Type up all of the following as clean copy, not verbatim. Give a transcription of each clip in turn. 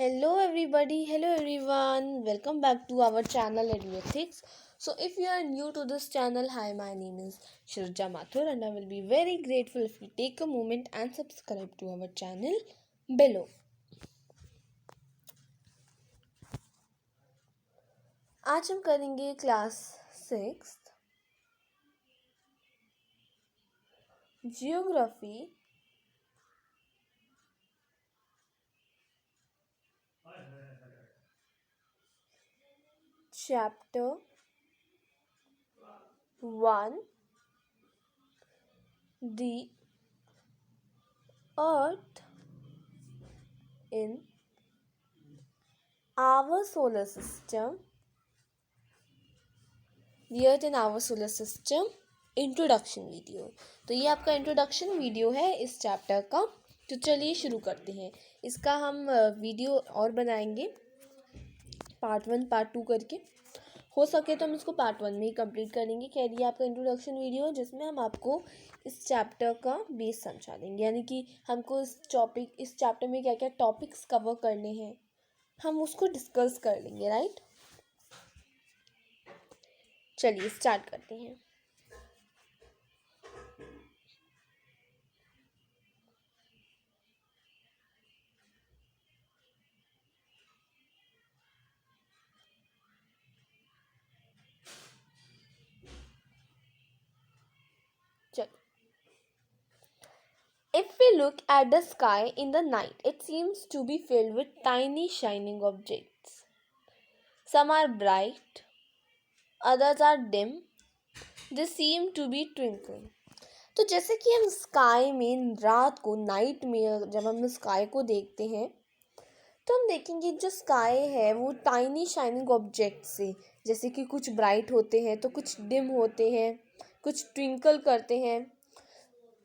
Hello everybody, hello everyone. Welcome back to our channel Eduethics. So if you are new to this channel, hi, my name is Shirja Mathur and I will be very grateful if you take a moment and subscribe to our channel below. आज हम करेंगे class 6 geography chapter 1 The Earth in our solar system. The Earth in our solar system introduction video. तो ये आपका introduction video है इस chapter का। तो चलिए शुरू करते हैं। इसका हम वीडियो और बनाएंगे पार्ट 1 पार्ट 2 करके। हो सके तो हम इसको पार्ट 1 में ही कंप्लीट करेंगे। कह दिए आपका इंट्रोडक्शन वीडियो है जिसमें हम आपको इस चैप्टर का बेस समझा देंगे, यानी कि हमको इस चैप्टर में क्या क्या टॉपिक्स कवर करने हैं हम उसको डिस्कस कर लेंगे। राइट, चलिए स्टार्ट करते हैं। If we look at the sky in the night, it seems to be filled with tiny shining objects. Some are bright, others are dim. They seem to be twinkling. तो जैसे कि हम sky में रात को night में जब हम स्काई को देखते हैं तो हम देखेंगे जो स्काई है वो टाइनी शाइनिंग ऑब्जेक्ट से, जैसे कि कुछ ब्राइट होते हैं तो कुछ डिम होते हैं, कुछ ट्विंकल करते हैं,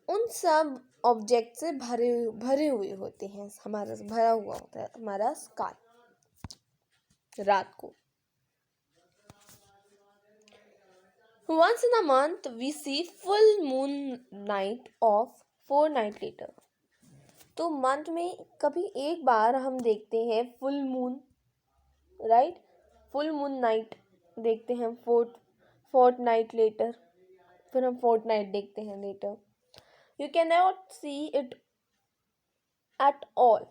उन सब ऑब्जेक्ट से भरे भरे हुए होते हैं। हमारा भरा हुआ होता है हमारा स्काई रात को। Once in a month we see full moon night of 4 night later. तो मंथ में कभी एक बार हम देखते हैं full moon, right, full moon night देखते हैं फोर्थ नाइट लेटर, फिर हम फोर्थ नाइट देखते हैं letter. You cannot see it at all.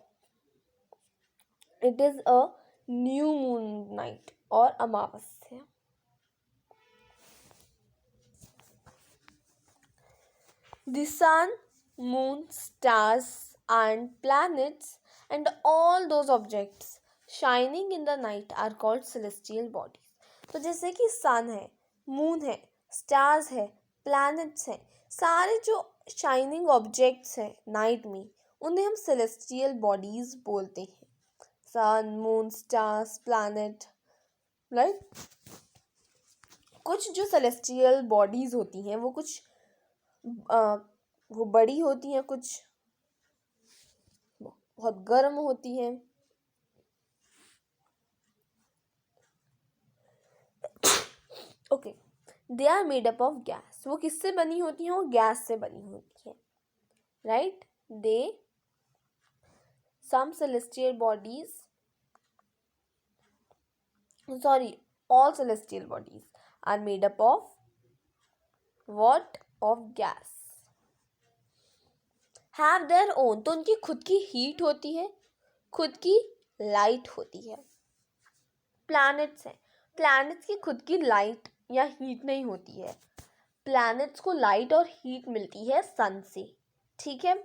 It is a new moon night or Amavasya. The sun, moon, stars and planets and all those objects shining in the night are called celestial bodies. तो जैसे कि सन है, moon है, stars है, planets हैं, सारे जो shining objects हैं नाइट में उन्हें हम सेलेस्टियल बॉडीज बोलते हैं। सन, मून, स्टार्स, प्लैनेट, राइट। कुछ जो सेलेस्टियल बॉडीज होती हैं वो कुछ वो बड़ी होती हैं, कुछ बहुत गर्म होती हैं। Okay, they are made up of gas. वो किससे बनी होती हैं? वो गैस से बनी होती है, right. They some celestial bodies, sorry, all celestial bodies are made up of what? Of gas. Have their own, तो उनकी खुद की हीट होती है, खुद की लाइट होती है। प्लैनेट्स हैं, प्लैनेट्स की खुद की लाइट या हीट नहीं होती है। प्लैनेट्स को लाइट और हीट मिलती है सन से, ठीक है।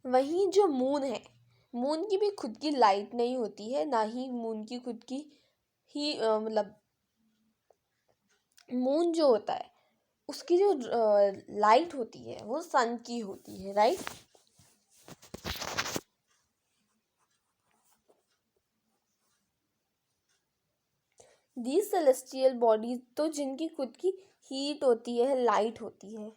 वहीं जो मून है, मून की भी खुद की लाइट नहीं होती है, ना ही मून की खुद की ही मतलब मून जो होता है उसकी जो लाइट होती है वो सन की होती है, राइट। दीज सेलेस्टियल बॉडीज, तो जिनकी खुद की हीट होती है, लाइट होती है,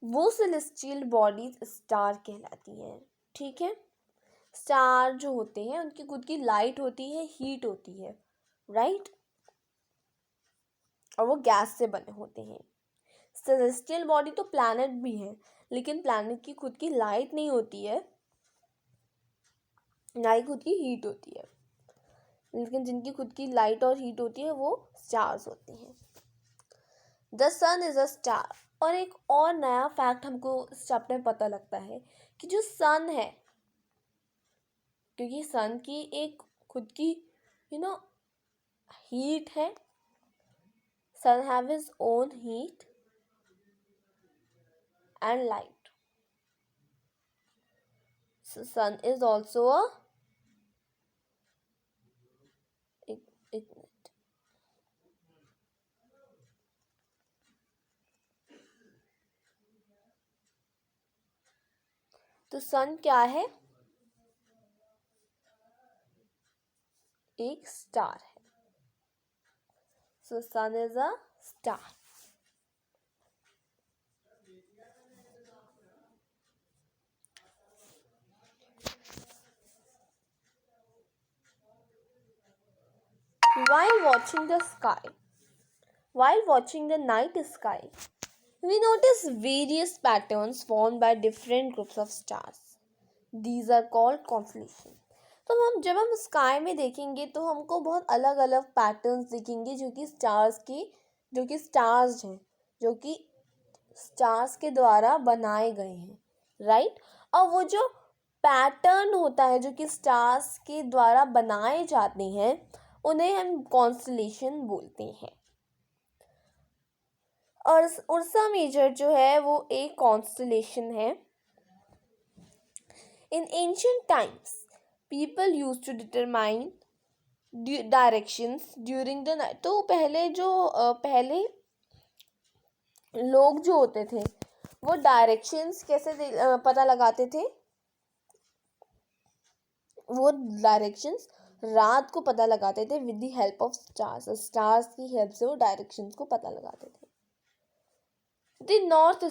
वो सेलेस्टियल बॉडीज स्टार कहलाती हैं, ठीक है। स्टार जो होते हैं उनकी खुद की लाइट होती है, हीट होती है, राइट, और वो गैस से बने होते हैं। सेलेस्टियल बॉडी तो प्लैनेट भी है, लेकिन प्लैनेट की खुद की लाइट नहीं होती है, ना ही खुद की हीट होती है, लेकिन जिनकी खुद की लाइट और हीट होती है वो स्टार्स होती हैं। The sun is a star. और एक और नया फैक्ट हमको इस चैप्टर में पता लगता है कि जो सन है, क्योंकि सन की एक खुद की हीट है, sun have his own heat and light, sun is also a एक मिनट, तो सन क्या है? एक स्टार है। So sun is a star. While watching the sky, while watching the night sky, we notice various patterns formed by different groups of stars. These are called constellations. तो जब हम sky में देखेंगे तो हमको बहुत अलग अलग पैटर्न्स दिखेंगे जो कि स्टार्स हैं, जो कि स्टार्स के द्वारा बनाए गए हैं, राइट। और वो जो पैटर्न होता है जो कि स्टार्स के द्वारा बनाए जाते हैं, उन्हें हम कॉन्स्टलेशन बोलते हैं। और उर्सा मेजर जो है वो एक कॉन्स्टलेशन है। In ancient times people use to determine directions during the night. तो पहले लोग जो होते थे वो डायरेक्शंस कैसे पता लगाते थे? वो डायरेक्शंस रात को पता लगाते थे with the help of stars. Stars की हेल्प से वो डायरेक्शंस को पता लगाते थे। द नॉर्थ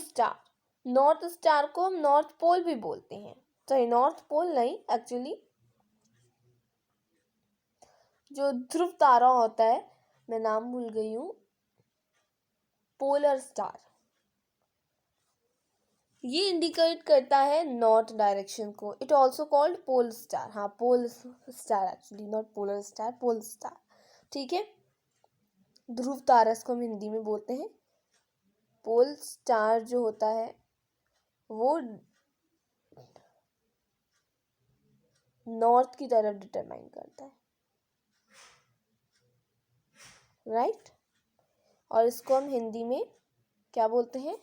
स्टार को हम नॉर्थ पोल भी बोलते हैं। तो नॉर्थ पोल नहीं, एक्चुअली जो ध्रुव तारा होता है, मैं नाम भूल गई हूँ, पोलर स्टार, ये इंडिकेट करता है नॉर्थ डायरेक्शन को। It also called pole star. हाँ, pole star actually, not polar star, pole star, ठीक है। ध्रुव तारा इसको हम हिंदी में बोलते हैं। पोल स्टार जो होता है वो नॉर्थ की तरफ डिटरमाइन करता है, राइट। और इसको हम हिंदी में क्या बोलते हैं?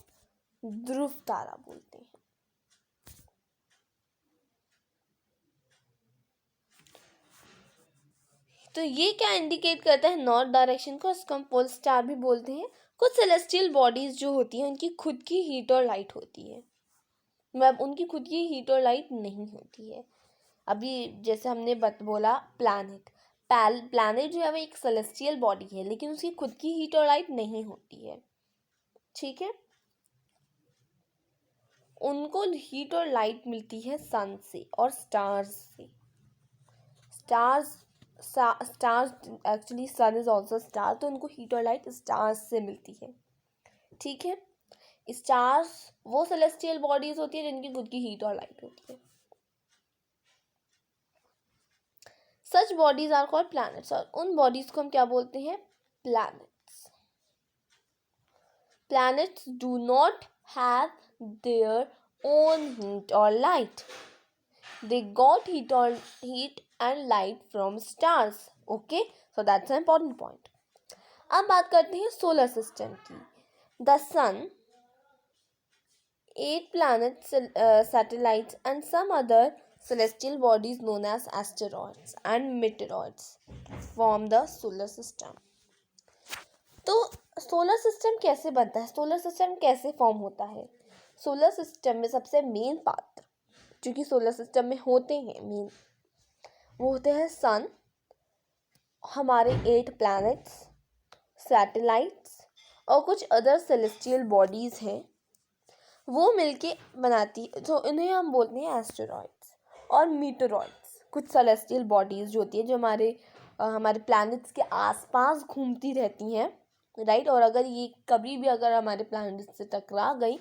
ध्रुव तारा बोलते हैं। तो ये क्या इंडिकेट करता है? नॉर्थ डायरेक्शन को। इसको हम पोल स्टार भी बोलते हैं। कुछ सेलेस्टियल बॉडीज जो होती हैं उनकी खुद की हीट और लाइट होती है, मतलब उनकी खुद की हीट और लाइट नहीं होती है। अभी जैसे हमने बोला प्लैनेट जो है वो एक सेलेस्टियल बॉडी है, लेकिन उसकी खुद की हीट और लाइट नहीं होती है, ठीक है। उनको हीट और लाइट मिलती है सन से और स्टार्स से। Stars actually sun is also star, तो उनको हीट और लाइट स्टार्स से मिलती है, ठीक है। स्टार्स वो सेलेस्टियल बॉडीज होती है जिनकी खुद की हीट और लाइट होती है। सच बॉडीज आर कॉल्ड प्लैनेट्स। और उन बॉडीज को हम क्या बोलते हैं? Planets. Planets do not have their own heat or light. They got heat and light from stars. Okay, so that's an important point. अब बात करते हैं सोलर सिस्टम की। The sun, 8 planets, satellites and some other celestial bodies known as asteroids and meteoroids form the solar system. तो solar system कैसे बनता है? Solar system कैसे फॉर्म होता है? सोलर सिस्टम में सबसे मेन पार्ट जो कि सोलर सिस्टम में होते हैं मेन, वो होते हैं सन, हमारे 8 प्लैनेट्स, सैटेलाइट्स और कुछ अदर सेलेस्टियल बॉडीज़ हैं, वो मिलके बनाती, तो इन्हें हम बोलते हैं एस्टेरॉइड्स और मीटरॉइड्स। कुछ सेलेस्टियल बॉडीज़ जो होती है जो हमारे प्लैनेट्स के आसपास घूमती रहती हैं, राइट। और अगर ये कभी भी अगर हमारे प्लैनेट से टकरा गई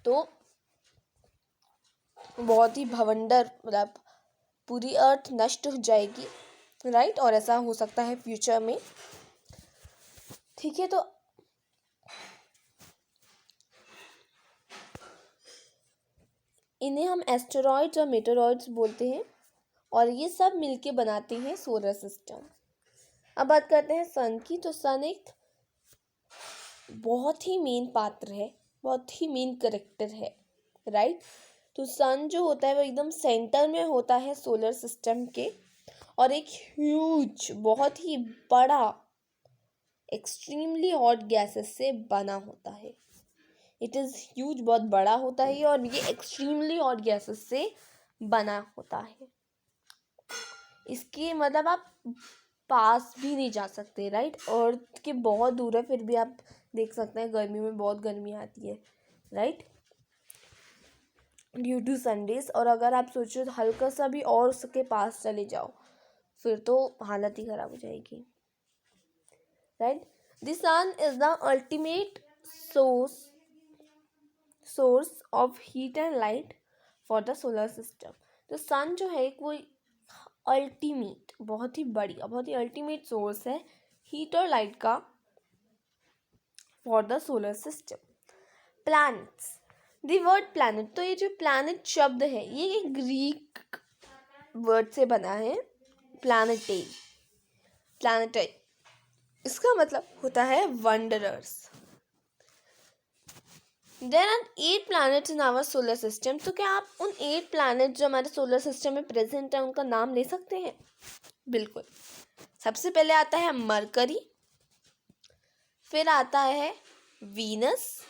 तो बहुत ही भवंडर, मतलब पूरी अर्थ नष्ट हो जाएगी, राइट। और ऐसा हो सकता है फ्यूचर में, ठीक है। तो इन्हें हम एस्टेरॉइड्स और मेटेरॉइड्स बोलते हैं, और ये सब मिलके बनाते हैं सोलर सिस्टम। अब बात करते हैं सन की। तो सन एक बहुत ही मेन पात्र है, बहुत ही मेन करेक्टर है, राइट। तो सन जो होता है वो एकदम सेंटर में होता है सोलर सिस्टम के, और एक ह्यूज, बहुत ही बड़ा, एक्सट्रीमली हॉट गैसेस से बना होता है। इट इज़ ह्यूज, बहुत बड़ा होता है, और ये एक्सट्रीमली हॉट गैसेस से बना होता है। इसके मतलब आप पास भी नहीं जा सकते, राइट। अर्थ के बहुत दूर है, फिर भी आप देख सकते हैं गर्मी में बहुत गर्मी आती है, राइट, ड्यू टू सनरेज। और अगर आप सोचो हल्का सा भी और उसके पास चले जाओ, फिर तो हालत ही ख़राब हो जाएगी, right. The sun is the ultimate source of heat and light for the solar system. तो सन जो है वो अल्टीमेट, बहुत ही बढ़िया, बहुत ही अल्टीमेट सोर्स है हीट और लाइट का for the solar system. Planets, the word planet, तो ये जो प्लैनेट शब्द है ये एक ग्रीक वर्ड से बना है, प्लैनेटे, प्लैनेटे। इसका मतलब होता है wanderers. There are 8 planets in our solar system. तो क्या आप उन 8 प्लैनेट जो हमारे सोलर सिस्टम में प्रेजेंट है उनका नाम ले सकते हैं? बिल्कुल। सबसे पहले आता है मरकरी, फिर आता है वीनस,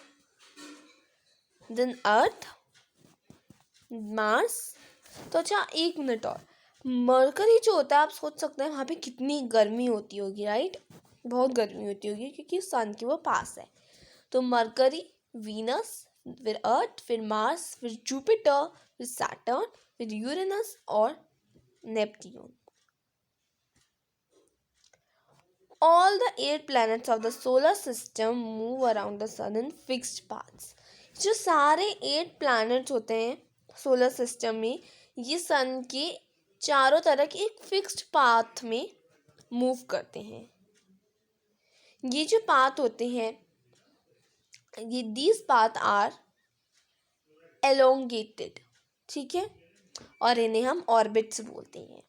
देन अर्थ, मार्स। तो अच्छा, 1 मिनट और, मरकरी जो होता है आप सोच सकते हैं वहाँ पे कितनी गर्मी होती होगी, राइट। बहुत गर्मी होती होगी क्योंकि सन के वो पास है। तो मरकरी, वीनस, फिर अर्थ, फिर मार्स, फिर जुपिटर, फिर सैटर्न, फिर यूरेनस और Neptune. All the 8 planets of the solar system move around the sun in fixed paths. जो सारे 8 planets होते हैं सोलर सिस्टम में, ये सन के चारों तरफ एक फिक्स्ड पाथ में मूव करते हैं। ये जो पाथ होते हैं, ये दीज पाथ आर एलोंगेटेड, ठीक है, और इन्हें हम ऑर्बिट्स बोलते हैं।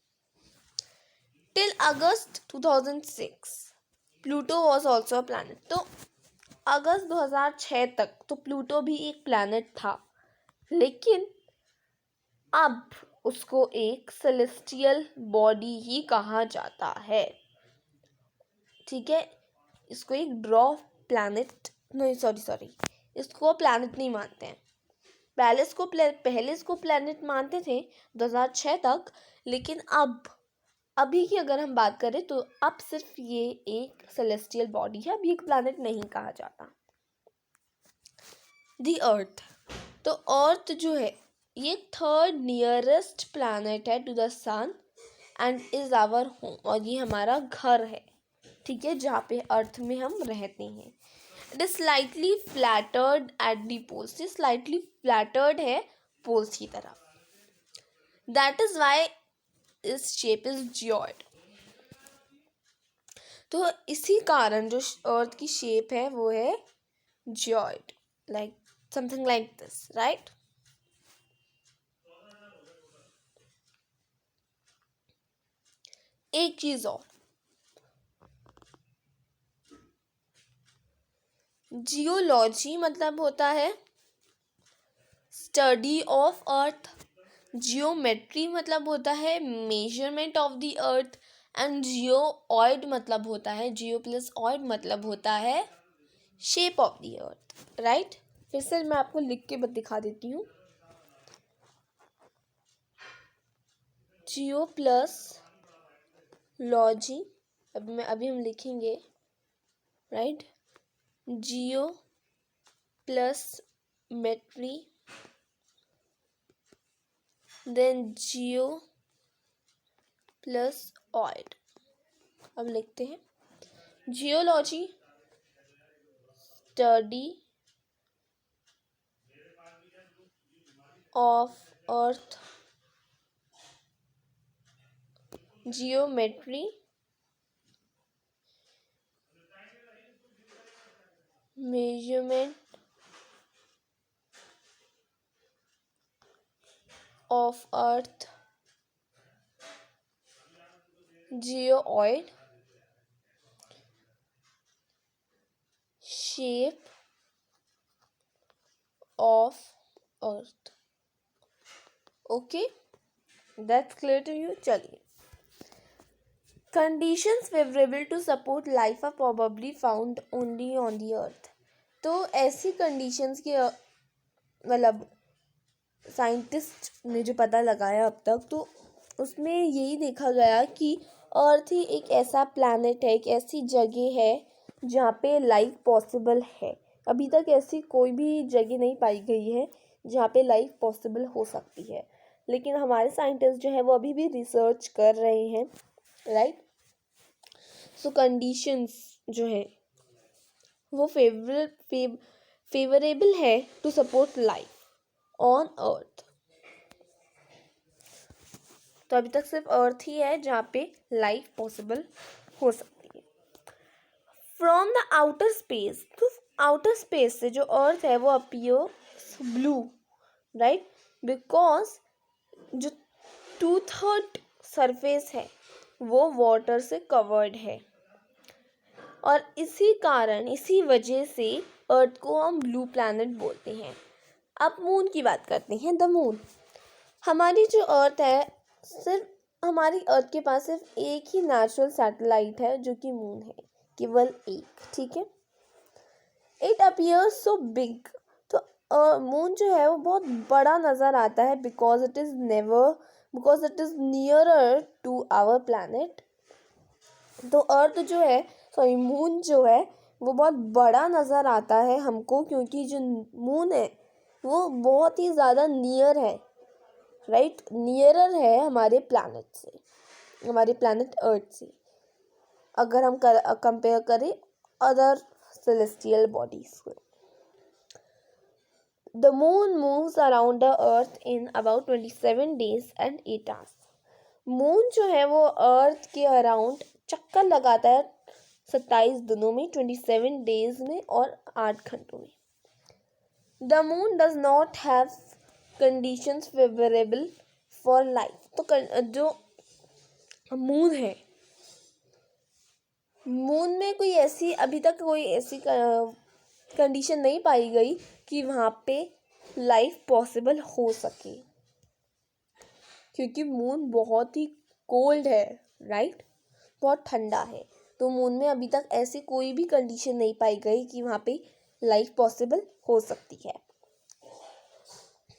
Till August 2006 Pluto was also a planet. तो अगस्त 2006 तक तो प्लूटो भी एक प्लैनेट था, लेकिन अब उसको एक सेलेस्टियल बॉडी ही कहा जाता है, ठीक है। इसको एक ड्वार्फ प्लैनेट, नहीं सॉरी, इसको प्लैनेट नहीं मानते हैं। पहले इसको प्लैनेट मानते थे 2006 तक, लेकिन अभी की अगर हम बात करें तो अब सिर्फ ये एक सेलेस्टियल बॉडी है, अभी एक प्लैनेट नहीं कहा जाता। दी अर्थ, तो अर्थ जो है ये 3rd नियरेस्ट प्लैनेट है to the sun and is our home, और ये हमारा घर है, ठीक है, जहाँ पे अर्थ में हम रहते हैं। It is slightly flattered at the poles, ये स्लाइटली फ्लैटर्ड है पोल्स की तरफ। दैट इज वाई इस शेप इज जियोइड। तो इसी कारण जो अर्थ की शेप है वो है geoid, like something like this, right? एक चीज और, जियोलॉजी मतलब होता है स्टडी ऑफ अर्थ, जियोमेट्री मतलब होता है measurement of the earth, and geoid मतलब होता है, जियो प्लस ऑइड मतलब होता है shape of the earth, right. फिर से मैं आपको लिख के दिखा देती हूँ। जियो प्लस लॉजी, अभी हम लिखेंगे, राइट। जियो प्लस मेट्री, देन जियो प्लस ऑइड। अब लिखते हैं geology study of earth, geometry, measurement of earth, geoid, shape of earth. Okay, that's clear to you? चलिए, conditions favorable to support life are probably found only on the earth. तो ऐसी conditions की मतलब scientist ने जो पता लगाया अब तक, तो उसमें यही देखा गया कि अर्थ ही एक ऐसा प्लैनेट है, एक ऐसी जगह है जहाँ पे लाइफ पॉसिबल है. अभी तक ऐसी कोई भी जगह नहीं पाई गई है जहाँ पे लाइफ पॉसिबल हो सकती है, लेकिन हमारे साइंटिस्ट जो है वो अभी भी रिसर्च कर रहे हैं, राइट. सो कंडीशंस जो है वो फेवरेबल है to support life on earth. तो अभी तक सिर्फ अर्थ ही है जहाँ पे लाइफ पॉसिबल हो सकती है. फ्रॉम द आउटर स्पेस, तो आउटर स्पेस से जो अर्थ है वो अपीयर्स ब्लू, राइट, बिकॉज जो 2/3 सरफेस है वो वाटर से कवर्ड है, और इसी कारण, इसी वजह से अर्थ को हम ब्लू प्लैनेट बोलते हैं. अब मून की बात करते हैं. द मून, हमारी जो अर्थ है, सिर्फ हमारी अर्थ के पास सिर्फ एक ही नेचुरल सैटेलाइट है जो कि मून है, केवल एक, ठीक है. इट अपीयर्स सो बिग, तो मून जो है वो बहुत बड़ा नज़र आता है because it is nearer to our planet. तो अर्थ जो है, सॉरी मून जो है वो बहुत बड़ा नज़र आता है हमको, क्योंकि जो मून है वो बहुत ही ज़्यादा नियर है, राइट, नियरर है हमारे प्लैनेट से, हमारे प्लैनेट अर्थ से, अगर हम कंपेयर करें अदर सेलेस्टियल बॉडीज को. The moon moves around the earth in about 27 days and 8 hours. Moon जो है वो अर्थ के अराउंड चक्कर लगाता है 27 दिनों में, 27 days में और 8 घंटों में. The moon does not have conditions favourable for life. तो जो मून है, मून में कोई ऐसी, अभी तक कोई ऐसी कंडीशन नहीं पाई गई कि वहाँ पे लाइफ पॉसिबल हो सके, क्योंकि मून बहुत ही कोल्ड है, राइट, बहुत ठंडा है. तो मून में अभी तक ऐसी कोई भी कंडीशन नहीं पाई गई कि वहाँ पे लाइफ पॉसिबल हो सकती है,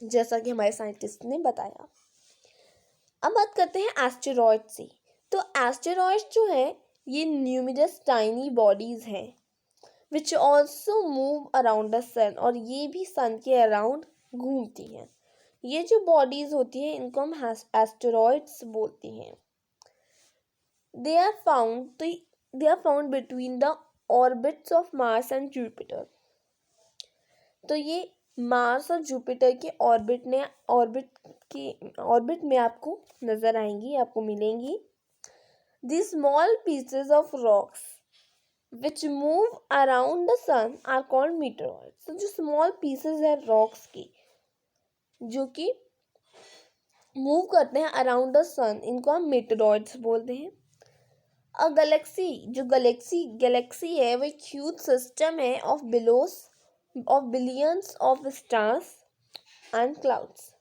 जैसा कि हमारे साइंटिस्ट ने बताया. अब बात करते हैं एस्टेरॉयड से. तो एस्टेरॉयड जो है ये न्यूमरस टाइनी बॉडीज हैं which also move around the sun, और ये भी सन के अराउंड घूमती हैं. ये जो बॉडीज होती हैं इनको हम एस्टेरॉयड्स बोलते हैं. They are found between the orbits of Mars and Jupiter. तो ये मार्स और जुपिटर के ऑर्बिट में आपको नजर आएंगी, आपको मिलेंगी. These small pieces of rocks which move around the sun are called meteoroids. तो जो small pieces है rocks की जो कि मूव करते हैं अराउंड द सन, इनको हम meteoroids बोलते हैं. अ गैलेक्सी, जो गैलेक्सी है वो एक ह्यूज सिस्टम है of billions of stars and clouds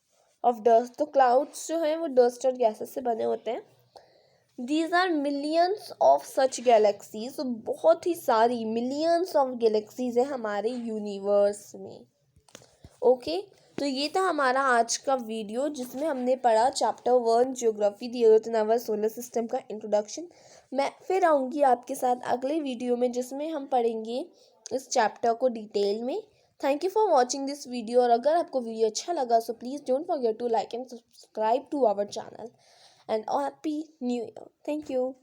of dust. तो क्लाउड्स जो हैं वो डस्ट और गैसेस से बने होते हैं. These are millions of such galaxies. तो बहुत ही सारी millions of galaxies है हमारे यूनिवर्स में. ओके, तो ये था हमारा आज का वीडियो जिसमें हमने पढ़ा chapter 1 geography the earth in our solar system का इंट्रोडक्शन. मैं फिर आऊँगी आपके साथ अगले वीडियो में जिसमें हम पढ़ेंगे इस चैप्टर को डिटेल में. Thank you for watching this video, और अगर आपको वीडियो अच्छा लगा so please don't forget to like and subscribe to our channel. And happy new year. Thank you.